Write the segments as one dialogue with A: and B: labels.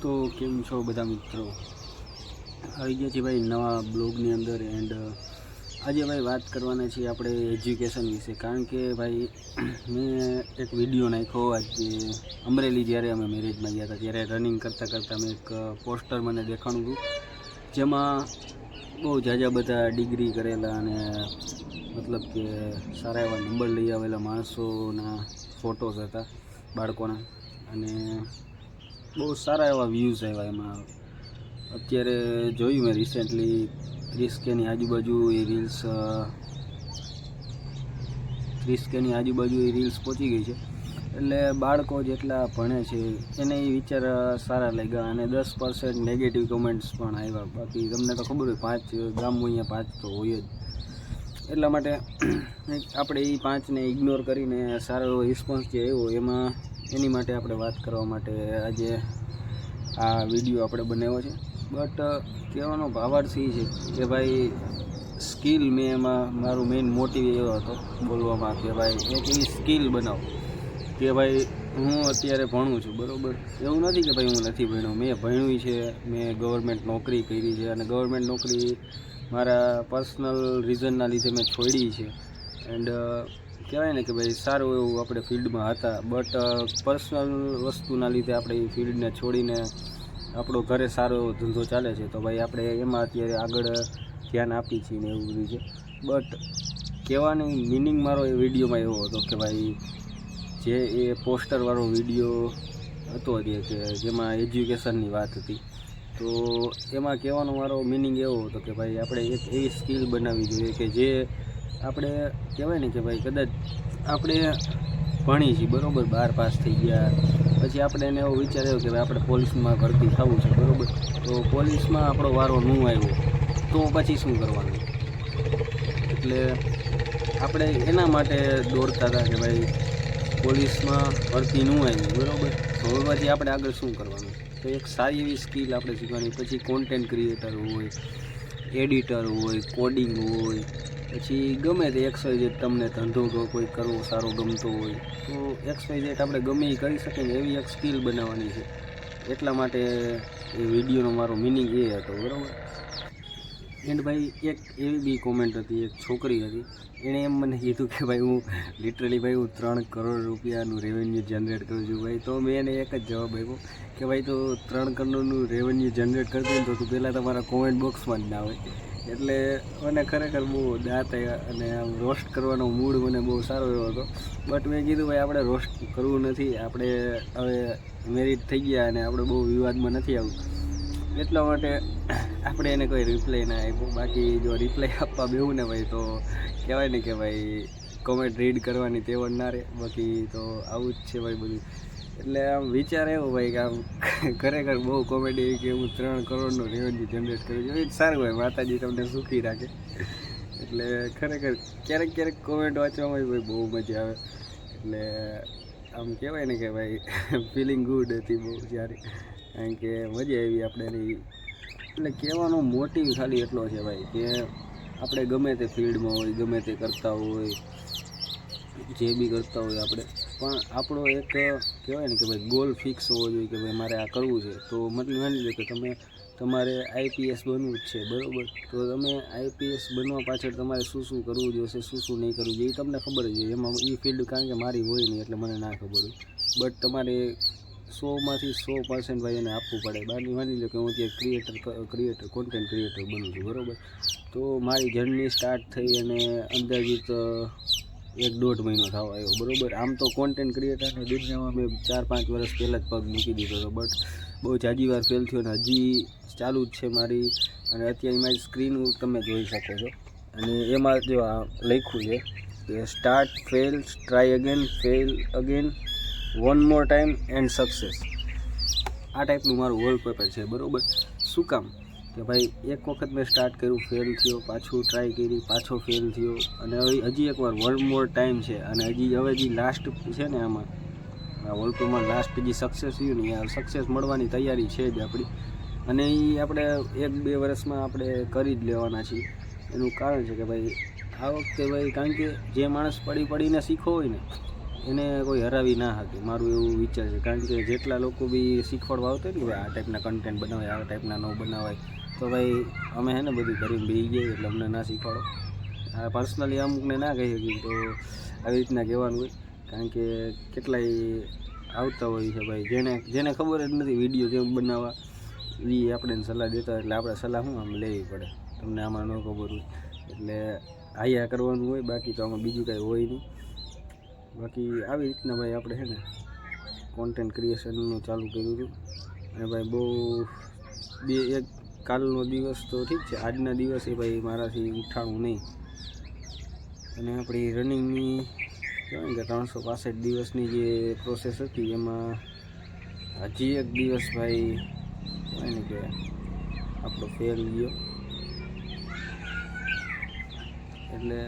A: તો કેમ છો બધા મિત્રો? આવી ગયા છે ભાઈ નવા બ્લોગની અંદર. એન્ડ આજે ભાઈ વાત કરવાના છીએ આપણે એજ્યુકેશન વિશે. કારણ કે ભાઈ મેં એક વિડીયો નાખ્યો આજે અમરેલી, જ્યારે અમે મેરેજમાં ગયા હતા ત્યારે રનિંગ કરતાં કરતાં મેં એક પોસ્ટર મને દેખાણું હતું, જેમાં બહુ ઝાઝા બધા ડિગ્રી કરેલા અને મતલબ કે સારા એવા નંબર લઈ આવેલા માણસોના ફોટોસ હતા બાળકોના, અને બહુ સારા એવા વ્યૂઝ આવ્યા એમાં. અત્યારે જોયું મેં રિસેન્ટલી 30K ની આજુબાજુ એ રીલ્સ પહોંચી ગઈ છે. એટલે બાળકો જેટલા ભણે છે એને એ વિચાર સારા લાગ્યા, અને 10% નેગેટિવ કમેન્ટ્સ પણ આવ્યા. બાકી તમને તો ખબર હોય 5 ગામ અહીંયા 5 તો હોય જ. એટલા માટે આપણે એ 5ને ઇગ્નોર કરીને સારો એવો રિસ્પોન્સ જે આવ્યો એની માટે આપણે વાત કરવા માટે આજે આ વિડીયો આપણે બનાવ્યો છે. બટ કહેવાનો ભાવાર્થ એ છે કે ભાઈ સ્કિલ, મેં એમાં મારું મેઇન મોટિવ એવો હતો બોલવામાં કે ભાઈ એક એવી સ્કિલ બનાવો કે ભાઈ હું અત્યારે ભણું છું બરાબર. એવું નથી કે ભાઈ હું નથી ભણ્યો, મેં ભણ્યું છે, મેં ગવર્મેન્ટ નોકરી કરી છે, અને ગવર્મેન્ટ નોકરી મારા પર્સનલ રીઝનના લીધે મેં છોડી છે. એન્ડ કહેવાય ને કે ભાઈ સારું એવું આપણે ફિલ્ડમાં હતા, બટ પર્સનલ વસ્તુના લીધે આપણે એ ફિલ્ડને છોડીને આપણો ઘરે સારો એવો ધંધો ચાલે છે, તો ભાઈ આપણે એમાં અત્યારે આગળ ધ્યાન આપી છીએ ને એવું બધું છે. બટ કહેવાની મિનિંગ મારો એ વિડીયોમાં એવો હતો કે ભાઈ જે એ પોસ્ટરવાળો વિડીયો હતો કે જેમાં એજ્યુકેશનની વાત હતી, તો એમાં કહેવાનો મારો મિનિંગ એવો હતો કે ભાઈ આપણે એક એવી સ્કિલ બનાવવી જોઈએ કે જે આપણે કહેવાય ને કે ભાઈ કદાચ આપણે ભણી છીએ બરાબર, 12 પાસ થઈ ગયા પછી આપણે એને એવો વિચાર આવ્યો કે ભાઈ આપણે પોલીસમાં ભરતી થવું છે બરાબર. તો પોલીસમાં આપણો વારો ન આવ્યો તો પછી શું કરવાનું? એટલે આપણે એના માટે દોડતા હતા કે ભાઈ પોલીસમાં ભરતી ન આવી બરાબર, તો હવે પછી આપણે આગળ શું કરવાનું? તો એક સારી એવી સ્કિલ આપણે શીખવાની. પછી કોન્ટેન્ટ ક્રિએટર હોય, એડિટર હોય, કોડિંગ હોય, પછી ગમે તે XYZ તમને ધંધો કોઈ કરવો સારો ગમતો હોય તો XYZ આપણે ગમે એ કરી શકીએ ને એવી એક સ્કિલ બનાવવાની છે. એટલા માટે એ વિડીયોનો મારો મિનિંગ એ હતો બરાબર. એન્ડ ભાઈ એક એવી બી કોમેન્ટ હતી, એક છોકરી હતી, એણે એમ મને કીધું કે ભાઈ હું લિટરલી ભાઈ હું 3 કરોડ રૂપિયાનું રેવન્યુ જનરેટ કરું છું ભાઈ. તો મેં એને એક જ જવાબ આપ્યો કે ભાઈ તો 3 કરોડનું રેવન્યુ જનરેટ કરતો હોય તો તું પહેલાં તમારા કોમેન્ટ બોક્સમાં જ ના હોય. એટલે મને ખરેખર બહુ દાંત આવ્યા અને આમ રોસ્ટ કરવાનો મૂડ મને બહુ સારો એવો હતો. બટ મેં કીધું ભાઈ આપણે રોસ્ટ કરવું નથી, આપણે હવે મેરિટ થઈ ગયા અને આપણે બહુ વિવાદમાં નથી આવવું, એટલા માટે આપણે એને કોઈ રિપ્લાય ના આપ્યો. બાકી જો રિપ્લાય આપવા બેવું ને ભાઈ તો કહેવાય ને કે ભાઈ કોમેન્ટ રીડ કરવાની તેવડ ના રહે. બાકી તો આવું જ છે ભાઈ બધું. એટલે આમ વિચાર એવો ભાઈ કે આમ ખરેખર બહુ કોમેડી એવી કે હું 3 કરોડનું રેવન્યુ જનરેટ કરું છું. એ જ સારું હોય, માતાજી તમને સુખી રાખે. એટલે ખરેખર ક્યારેક કોમેન્ટ વાંચવામાં ભાઈ બહુ મજા આવે. એટલે આમ કહેવાય ને કે ભાઈ ફિલિંગ ગુડ હતી બહુ સારી, કારણ કે મજા આવી આપણે એની. એટલે કહેવાનો મોટિવ ખાલી એટલો છે ભાઈ કે આપણે ગમે તે ફિલ્ડમાં હોય, ગમે તે કરતા હોય, જે બી કરતા હોય આપણે, પણ આપણો એક કહેવાય ને કે ભાઈ ગોલ ફિક્સ હોવો જોઈએ કે ભાઈ મારે આ કરવું છે. તો મતલબ માની લો કે તમારે IPS બનવું જ છે બરાબર, તો તમે IPS બનવા પાછળ તમારે શું કરવું જોઈશે, શું નહીં કરવું જોઈએ એ તમને ખબર જ હોય. એમાં એ ફિલ્ડ કારણ કે મારી હોય નહીં એટલે મને ના ખબર હોય. બટ તમારે 100માંથી 100% ભાઈ એને આપવું પડે. માની લો કે હું ત્યાં કોન્ટેન્ટ ક્રિએટર બનું છું બરાબર, તો મારી જર્ની સ્ટાર્ટ થઈ અને અંદાજિત 1-1.5 મહિનો થવા આવ્યો બરાબર. આમ તો કોન્ટેન્ટ ક્રિએટરની દુનિયામાં મેં 4-5 વર્ષ પહેલાં જ પગ મૂકી દીધો હતો, બટ બહુ જાજી વાર ફેલ થયો અને હજી ચાલુ જ છે મારી. અને અત્યારે મારી સ્ક્રીન તમે જોઈ શકો છો, અને એમાં જો આ લખ્યું છે કે start, fail, try again, fail again, one more time and success. આ ટાઈપનું મારું વોલપેપર છે બરાબર. શું કામ કે ભાઈ એક વખત મેં સ્ટાર્ટ કર્યું, ફેલ થયો, પાછું ટ્રાય કરી, પાછો ફેલ થયો, અને હજી એકવાર વન મોર ટાઈમ છે. અને હજી લાસ્ટ છે ને આમાં આ વોલપેપરમાં લાસ્ટ જે સક્સેસ થયું ને આ સક્સેસ મળવાની તૈયારી છે જ આપણી. અને એ આપણે 1-2 વર્ષમાં આપણે કરી જ લેવાના છીએ. એનું કારણ છે કે ભાઈ આ વખતે ભાઈ કારણ કે જે માણસ પડીને શીખો હોય ને એને કોઈ હરાવી ના શકે, મારું એવું વિચાર છે. કારણ કે જેટલા લોકો બી શીખવાડવા આવતા હોય ને ભાઈ આ ટાઈપના કન્ટેન્ટ બનાવાય, આ ટાઈપના ન બનાવાય, તો ભાઈ અમે હે ને બધું કરીને બેસી ગયા એટલે અમને ના શીખવાડો. આ પર્સનલી અમુકને ના કહી શકીએ તો આવી રીતના કહેવાનું હોય. કારણ કે કેટલાય આવતા હોય છે ભાઈ જેને ખબર જ નથી વિડીયો કેમ બનાવવા, એ આપણે સલાહ દેતા એટલે આપણે સલાહ શું આમ લેવી પડે. તમને આમાં ન ખબર હોય એટલે આયા કરવાનું હોય, બાકી તો આમાં બીજું કાંઈ હોય નહીં. બાકી આવી રીતના ભાઈ આપણે છે ને કોન્ટેન્ટ ક્રિએશનનું ચાલુ કર્યું હતું. અને ભાઈ બહુ એક કાલનો દિવસ તો ઠીક છે, આજના દિવસે ભાઈ મારાથી ઉઠાણું નહીં. અને આપણી રનિંગની કહેવાય કે 365 દિવસની જે પ્રોસેસ હતી એમાં હજી એક દિવસ ભાઈ કહેવાય ને કે આપણો ફેલ ગયો. એટલે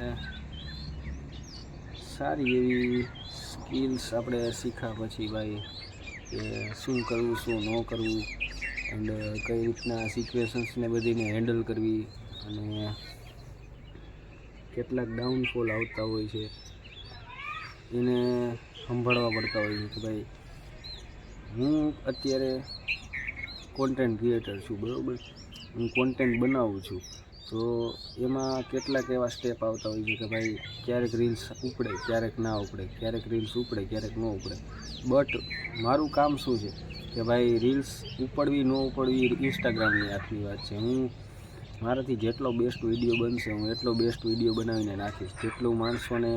A: સારી એવી સ્કિલ્સ આપણે શીખ્યા પછી ભાઈ કે શું કરવું શું ન કરવું, એન્ડ કઈ રીતના સિચ્યુએશન્સને બધીને હેન્ડલ કરવી. અને કેટલાક ડાઉનફોલ આવતા હોય છે એને સંભાળવા પડતા હોય છે. કે ભાઈ હું અત્યારે કોન્ટેન્ટ ક્રિએટર છું, બરાબર, હું કોન્ટેન્ટ બનાવું છું, તો એમાં કેટલાક એવા સ્ટેપ આવતા હોય છે કે ભાઈ ક્યારેક રીલ્સ ઉપડે, ક્યારેક ના ઉપડે, ક્યારેક રીલ્સ ઉપડે, ક્યારેક ન ઉપડે. બટ મારું કામ શું છે કે ભાઈ રીલ્સ ઉપડવી ન ઉપડવી ઇન્સ્ટાગ્રામની આખી વાત છે. હું મારાથી જેટલો બેસ્ટ વિડીયો બનશે હું એટલો બેસ્ટ વિડીયો બનાવીને નાખીશ. જેટલું માણસોને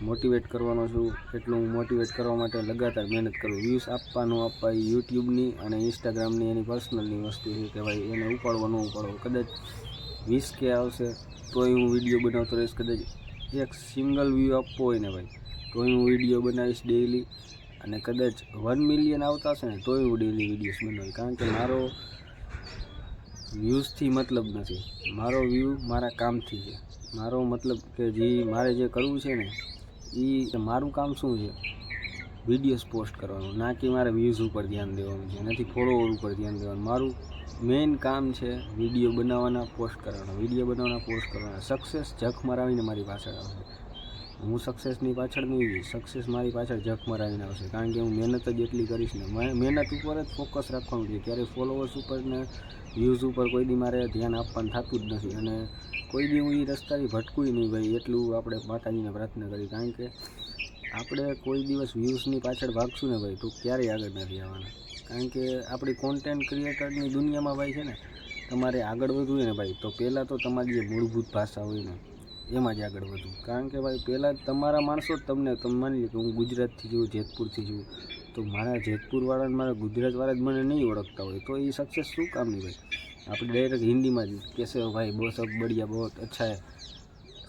A: મોટિવેટ કરવાનો છું એટલું હું મોટિવેટ કરવા માટે લગાતાર મહેનત કરું. વ્યૂઝ આપવા ન આપવા એ યુટ્યુબની અને ઇન્સ્ટાગ્રામની એની પર્સનલની વસ્તુ છે કે ભાઈ એને ઉપાડવો ન ઉપાડવો. કદાચ 20K આવશે તોય હું વિડીયો બનાવતો રહીશ. કદાચ એક સિંગલ વ્યૂ આપવો હોય ને ભાઈ તોય હું વિડીયો બનાવીશ ડેઈલી. અને કદાચ 1 મિલિયન આવતા હશે ને તોય હું ડેઈલી વિડીયોઝ બનાવીશ. કારણ કે મારો વ્યૂઝથી મતલબ નથી, મારો વ્યૂ મારા કામથી છે. મારો મતલબ કે જે મારે જે કરવું છે ને એ મારું કામ શું છે, વિડીયોઝ પોસ્ટ કરવાનું, ના કે મારે વ્યૂઝ ઉપર ધ્યાન દેવાનું છે, નથી ફોલોવર ઉપર ધ્યાન દેવાનું. મારું મેઇન કામ છે વિડીયો બનાવવાના, પોસ્ટ કરવાના, વિડીયો બનાવવાના, પોસ્ટ કરવાના. સક્સેસ જખ મરાવીને મારી પાછળ આવશે. હું સક્સેસની પાછળ નહીં જઈશ, સક્સેસ મારી પાછળ જખ મરાવીને આવશે. કારણ કે હું મહેનત જ એટલી કરીશ ને, મહેનત ઉપર જ ફોકસ રાખવાનું છે. ક્યારેય ફોલોવર્સ ઉપર ને વ્યૂઝ ઉપર કોઈ દી મારે ધ્યાન આપવાનું થતું જ નથી. અને કોઈ દી હું એ રસ્તાથી ભટકું નહીં ભાઈ, એટલું આપણે માતાજીને પ્રાર્થના કરી. કારણ કે આપણે કોઈ દિવસ વ્યૂઝની પાછળ ભાગશું ને ભાઈ તો ક્યારેય આગળ નથી આવવાના. કારણ કે આપણી કોન્ટેન્ટ ક્રિએટરની દુનિયામાં ભાઈ છે ને, તમારે આગળ વધવું હોય ને ભાઈ તો પહેલાં તો તમારી જે મૂળભૂત ભાષા હોય ને એમાં જ આગળ વધવું. કારણ કે ભાઈ પહેલાં તમારા માણસો જ તમે માની લો કે હું ગુજરાતથી છું, જેતપુરથી છું, તો મારા જેતપુરવાળાને મારા ગુજરાતવાળા જ મને નહીં ઓળખતા હોય તો એ સક્સેસ શું કામની ભાઈ. આપણે ડાયરેક્ટ હિન્દીમાં જ કહેશે ભાઈ બહુ સબ બઢિયા બહુ અચ્છા હે,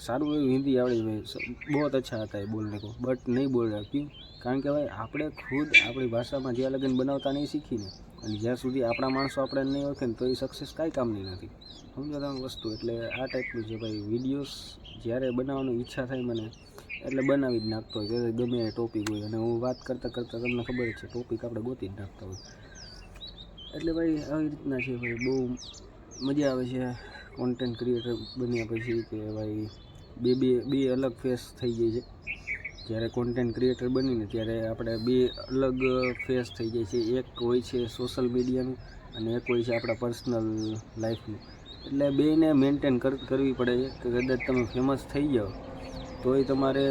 A: સારું એવું હિન્દી આવડે ભાઈ, બહુ અચ્છા હતા એ બોલને કો, બટ નહીં બોલ રહ્યા. ક્યું? કારણ કે ભાઈ આપણે ખુદ આપણી ભાષામાં જ્યાં લગન બનાવતા નહીં શીખીને અને જ્યાં સુધી આપણા માણસો આપણે નહીં ઓળખે ને તો એ સક્સેસ કાંઈ કામની નથી. સમજો તમે વસ્તુ. એટલે આ ટાઈપનું છે ભાઈ. વિડીયોઝ જ્યારે બનાવવાની ઈચ્છા થાય મને એટલે બનાવી જ નાખતો હોય. ત્યારે ગમે એ ટોપિક હોય અને હું વાત કરતાં કરતાં તમને ખબર જ છે ટોપિક આપણે ગોતી જ નાખતા હોય. એટલે ભાઈ આવી રીતના છે ભાઈ. બહુ મજા આવે છે કોન્ટેન્ટ ક્રિએટર બન્યા પછી કે ભાઈ બે અલગ ફેસ થઈ જાય છે. જ્યારે કોન્ટેન્ટ ક્રિએટર બનીને ત્યારે આપણે બે અલગ ફેસ થઈ જાય છે. એક હોય છે સોશિયલ મીડિયાનું અને એક હોય છે આપણા પર્સનલ લાઈફનું. એટલે બેને મેન્ટેન કરવી પડે છે. કે કદાચ તમે ફેમસ થઈ જાઓ તોય તમારે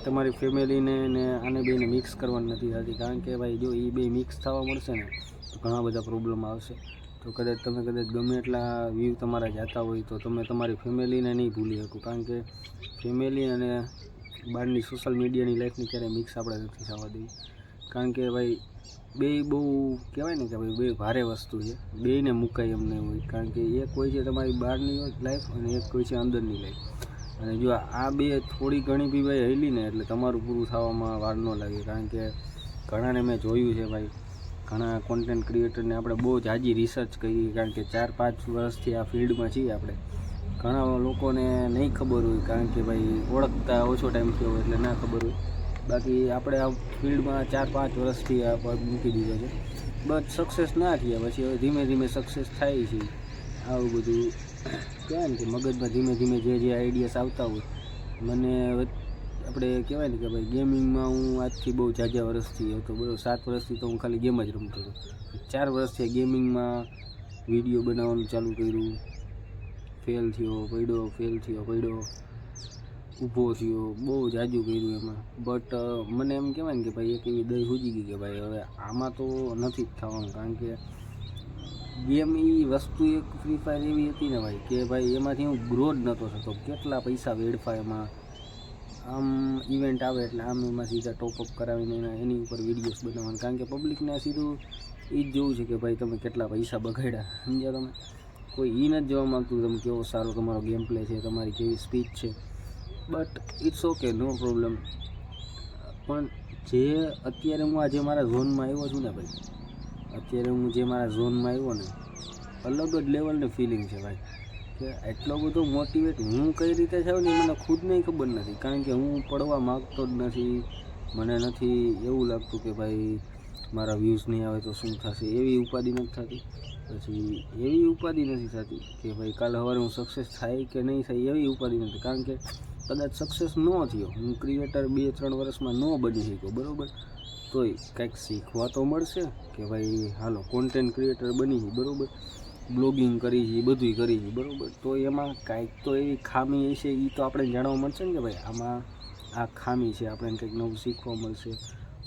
A: તમારી ફેમિલીને ને આને બેને મિક્સ કરવાની નથી થતી. કારણ કે ભાઈ જો એ બે મિક્સ થવા મળશે ને તો ઘણા બધા પ્રોબ્લેમ આવશે. તો કદાચ ગમે એટલા વ્યૂ તમારા જતા હોય તો તમે તમારી ફેમિલીને નહીં ભૂલી શકો. કારણ કે ફેમિલી અને બહારની સોશિયલ મીડિયાની લાઈફની ક્યારેય મિક્સ આપણે નથી થવા દેવી. કારણ કે ભાઈ બે બહુ કહેવાય ને કે ભાઈ બે ભારે વસ્તુ છે, બેને મુકાય એમને હોય. કારણ કે એક હોય છે તમારી બહારની લાઈફ અને એક હોય છે અંદરની લાઈફ. અને જો આ બે થોડી ઘણી બી ભાઈ હેલી ને એટલે તમારું પૂરું થવામાં વાર ન લાગે. કારણ કે ઘણાને મેં જોયું છે ભાઈ, ઘણા કોન્ટેન્ટ ક્રિએટરને આપણે બહુ જાજી રિસર્ચ કરી. કારણ કે 4-5 વર્ષથી આ ફિલ્ડમાં છીએ આપણે. ઘણા લોકોને નહીં ખબર હોય કારણ કે ભાઈ ઓળખતા ઓછો ટાઈમ થયો હોય એટલે ના ખબર હોય. બાકી આપણે આ ફિલ્ડમાં 4-5 વર્ષથી આ પગ મૂકી દીધો છે. બટ સક્સેસ ના થયા પછી હવે ધીમે ધીમે સક્સેસ થાય છે. આવું બધું કહેવાય ને કે મગજમાં ધીમે ધીમે જે આઈડિયાસ આવતા હોય. મને આપણે કહેવાય ને કે ભાઈ ગેમિંગમાં હું આજથી બહુ ઝાઝા વર્ષથી હતો, બરાબર 7 વર્ષથી તો હું ખાલી ગેમ જ રમતો હતો. 4 વર્ષથી ગેમિંગમાં વિડીયો બનાવવાનું ચાલુ કર્યું. ફેલ થયો પડ્યો, ઊભો થયો, બહુ જાજુ કર્યું એમાં. બટ મને એમ કહેવાય ને કે ભાઈ એક એવી દઈ સૂજી ગઈ કે ભાઈ હવે આમાં તો નથી જ થવાનું, કારણ કે ગેમ એ વસ્તુ એક ફ્રી ફાયર એવી હતી ને ભાઈ કે ભાઈ એમાંથી હું ગ્રો જ નહોતો થતો. કેટલા પૈસા વેડફા એમાં. આમ ઇવેન્ટ આવે એટલે આમ એમાં સીધા ટોપઅપ કરાવીને એની ઉપર વિડીયોઝ બનાવવાનું, કારણ કે પબ્લિકને સીધું એ જ જોવું છે કે ભાઈ તમે કેટલા પૈસા બગાડ્યા, સમજ્યા તમે. કોઈ એ નથી જોવા માગતું તમે કેવો સારો તમારો ગેમ પ્લે છે, તમારી કેવી સ્પીચ છે. But it's okay, no problem. પણ જે અત્યારે હું આજે મારા ઝોનમાં આવ્યો છું ને ભાઈ, અત્યારે હું જે મારા ઝોનમાં આવ્યો ને, અલગ જ લેવલની ફિલિંગ છે ભાઈ. કે એટલો બધો મોટિવેટ હું કઈ રીતે થાવ ને મને ખુદને ખબર નથી, કારણ કે હું પડવા માગતો જ નથી. મને નથી એવું લાગતું કે ભાઈ મારા વ્યૂઝ નહીં આવે તો શું થશે, એવી ઉપાધિ નથી થતી. પછી એવી ઉપાધિ નથી થતી કે ભાઈ કાલે સવારે હું સક્સેસ થાય કે નહીં થાય, એવી ઉપાધિ નથી. કારણ કે કદાચ સક્સેસ ન થયો, હું ક્રિએટર 2-3 વર્ષમાં ન બની શક્યો, બરાબર, તોય કંઈક શીખવા તો મળશે કે ભાઈ હાલો કોન્ટેન્ટ ક્રિએટર બની છે, બરાબર, બ્લોગિંગ કરી છે, બધું કરી છે, બરાબર. તો એમાં કાંઈક તો એવી ખામી હશે, એ તો આપણે જાણવા મળશે ને કે ભાઈ આમાં આ ખામી છે, આપણે કંઈક નવું શીખવા મળશે.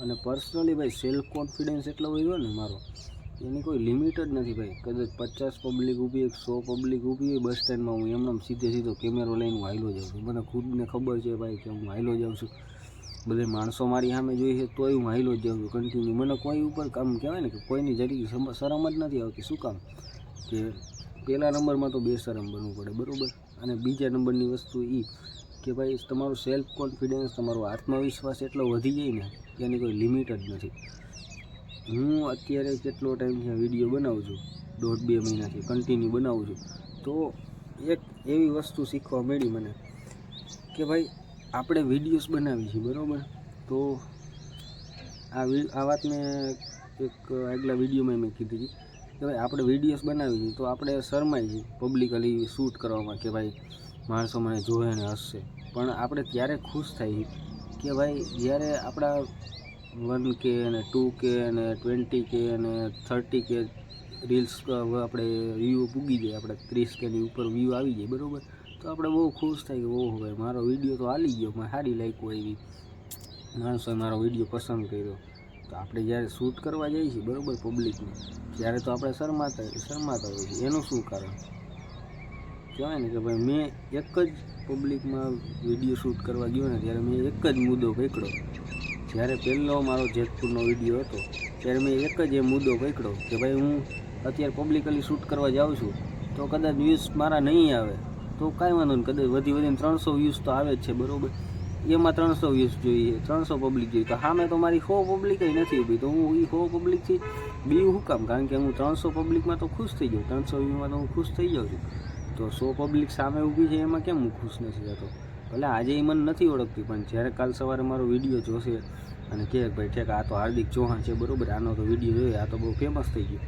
A: અને પર્સનલી ભાઈ સેલ્ફ કોન્ફિડન્સ એટલો વધ્યો ને મારો, એની કોઈ લિમિટ જ નથી ભાઈ. કદાચ 50 પબ્લિક ઊભી હોય, 100 પબ્લિક ઊભી હોય બસ સ્ટેન્ડમાં, હું એમને સીધો કેમેરો લઈને હું હાઈલો જાઉં છું. મને ખુદને ખબર છે ભાઈ કે હું હાઈલો જાઉં છું. બધે માણસો મારી સામે જોઈ છે તોય હું હાઈલો જ જાઉં છું કન્ટિન્યુ. મને કોઈ ઉપર કામ કહેવાય ને કે કોઈની જરી શરમ જ નથી આવતી. શું કામ કે પહેલા નંબરમાં તો બેશરમ બનવું પડે, બરાબર. અને બીજા નંબરની વસ્તુ એ કે ભાઈ તમારું સેલ્ફ કોન્ફિડન્સ, તમારો આત્મવિશ્વાસ એટલો વધી જાય ને કે એની કોઈ લિમિટ જ નથી. હું અત્યારે કેટલો ટાઈમથી વિડીયો બનાવું છું, 1.5-2 મહિનાથી કન્ટિન્યુ બનાવું છું. તો એક એવી વસ્તુ શીખવા મળી મને કે ભાઈ આપણે વિડીયોઝ બનાવી છીએ, બરાબર. તો આ વાત મેં એક આગલા વિડીયોમાં મેં કીધી હતી કે ભાઈ આપણે વિડીયોઝ બનાવી છીએ તો આપણે શરમાઈ છીએ પબ્લિકલી શૂટ કરવામાં કે ભાઈ માણસો મને જોવે ને હસશે. પણ આપણે ત્યારે ખુશ થાય કે ભાઈ જ્યારે આપણા 1K અને 2K અને 20K અને 30K રીલ્સ આપણે વ્યૂ પૂગી જાય, આપણે 30Kની ઉપર વ્યૂ આવી જાય, બરાબર. તો આપણે બહુ ખુશ થાય કે ઓહો ભાઈ મારો વિડીયો તો હાલી ગયો, મને સારી લાગ્યું, એવી માણસોએ મારો વિડીયો પસંદ કર્યો. તો આપણે જ્યારે શૂટ કરવા જઈએ છીએ, બરાબર, પબ્લિકને, ત્યારે તો આપણે શરમાતા હોઈએ છીએ. એનું શું કારણ કહેવાય ને કે ભાઈ મેં એક જ પબ્લિકમાં વિડીયો શૂટ કરવા ગયો ને ત્યારે મેં એક જ મુદ્દો પકડ્યો. જ્યારે પહેલો મારો જેતપુરનો વિડીયો હતો ત્યારે મેં એક જ એ મુદ્દો પકડ્યો કે ભાઈ હું અત્યારે પબ્લિકલી શૂટ કરવા જાઉં છું તો કદાચ વ્યૂઝ મારા નહીં આવે તો કાંઈ વાંધો નહીં, કદાચ વધીને 300 વ્યૂઝ તો આવે જ છે, બરાબર. એમાં 300 વ્યૂઝ જોઈએ, 300 પબ્લિક જોઈએ, તો સામે તો મારી 100 પબ્લિક નથી ઊભી, તો હું એ 100 પબ્લિકથી બીજું શું કામ? કારણ કે હું 300 પબ્લિકમાં તો ખુશ થઈ જાઉં, 300 વ્યૂમાં તો હું ખુશ થઈ જાઉં છું. તો 100 પબ્લિક સામે ઊભી છે એમાં કેમ હું ખુશ નથી થતો? ભલે આજે એ મને નથી ઓળખતી, પણ જ્યારે કાલ સવારે મારો વિડીયો જોશે અને કહે ભાઈ ઠેક આ તો હાર્દિક ચૌહાણ છે, બરાબર, આનો તો વિડીયો જોઈએ, આ તો બહુ ફેમસ થઈ ગયો.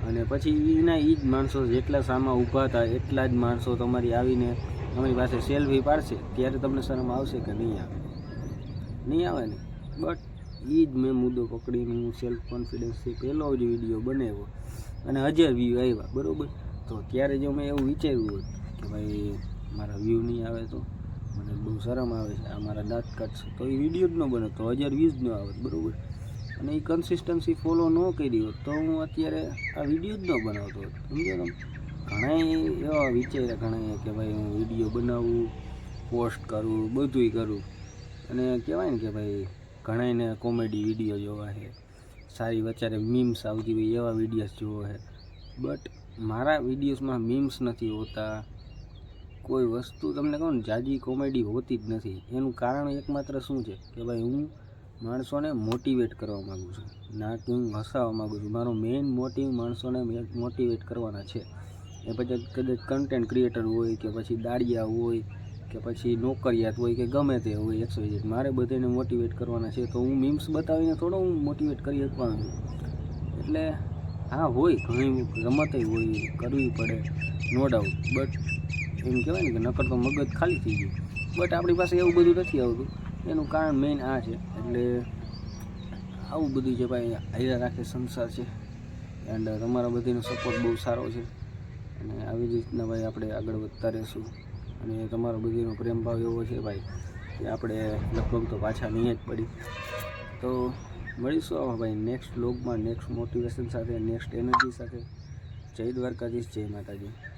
A: અને પછી એના એ જ માણસો જેટલા સામા ઊભા હતા એટલા જ માણસો તમારી આવીને અમારી પાસે સેલ્ફી પાડશે, ત્યારે તમને શરમ આવશે કે નહીં આવે? નહીં આવે ને. બટ એ જ મેં મુદ્દો પકડીને હું સેલ્ફ કોન્ફિડન્સથી પહેલો જ વિડીયો બનાવ્યો અને 1000 વ્યૂ આવ્યા, બરાબર. તો ત્યારે જો મેં એવું વિચાર્યું હોત કે ભાઈ મારા વ્યૂ નહીં આવે તો મને બહુ શરમ આવે છે, આ મારા દાંત કાઢશે, તો એ વિડીયો જ ન બને, તો 1000 વ્યૂઝ ન આવે, બરાબર. અને એ કન્સિસ્ટન્સી ફોલો ન કરી હોત તો હું અત્યારે આ વિડીયો જ ન બનાવતો હોત, સમજો તમે. ઘણા એવા વિચાર્યા ઘણા કે ભાઈ હું વિડીયો બનાવું, પોસ્ટ કરું, બધુંય કરું. અને કહેવાય ને કે ભાઈ ઘણાને કોમેડી વિડીયો જોવા છે, સારી વચારે મીમ્સ આવતી હોય એવા વિડીયોઝ જોવા છે. બટ મારા વિડીયોઝમાં મીમ્સ નથી હોતા, કોઈ વસ્તુ તમને કહું ને જાજી કોમેડી હોતી જ નથી. એનું કારણ એકમાત્ર શું છે કે ભાઈ હું માણસોને મોટિવેટ કરવા માગું છું, ના કે હું હસાવવા માગું છું. મારો મેઇન મોટિવ માણસોને મોટિવેટ કરવાના છે. એ પછી કદાચ કન્ટેન્ટ ક્રિએટર હોય કે પછી દાળિયા હોય કે પછી નોકરિયાત હોય કે ગમે તે હોય, મારે બધાને મોટિવેટ કરવાના છે. તો હું મીમ્સ બતાવીને થોડો હું મોટિવેટ કરી શકવાનો છું. એટલે હા હોય ઘણી રમત હોય, કરવી પડે, નો ડાઉટ. બટ એમ કહેવાય ને કે નકર તો મગજ ખાલી થઈ ગયું. બટ આપણી પાસે એવું બધું નથી આવતું. એનું કારણ મેઇન આ છે. એટલે આવું બધું છે ભાઈ, હાઈરા રાખે સંસાર છે. એન્ડ તમારા બધીનો સપોર્ટ બહુ સારો છે અને આવી જ રીતના ભાઈ આપણે આગળ વધતા રહીશું. અને તમારો બધીનો પ્રેમ ભાવ એવો છે ભાઈ કે આપણે લગભગ તો પાછા નહીં જ પડી. તો મળીશું આવા ભાઈ નેક્સ્ટ વ્લોગમાં, નેક્સ્ટ મોટિવેશન સાથે, નેક્સ્ટ એનર્જી સાથે. જય દ્વારકાધીશ, જય માતાજી.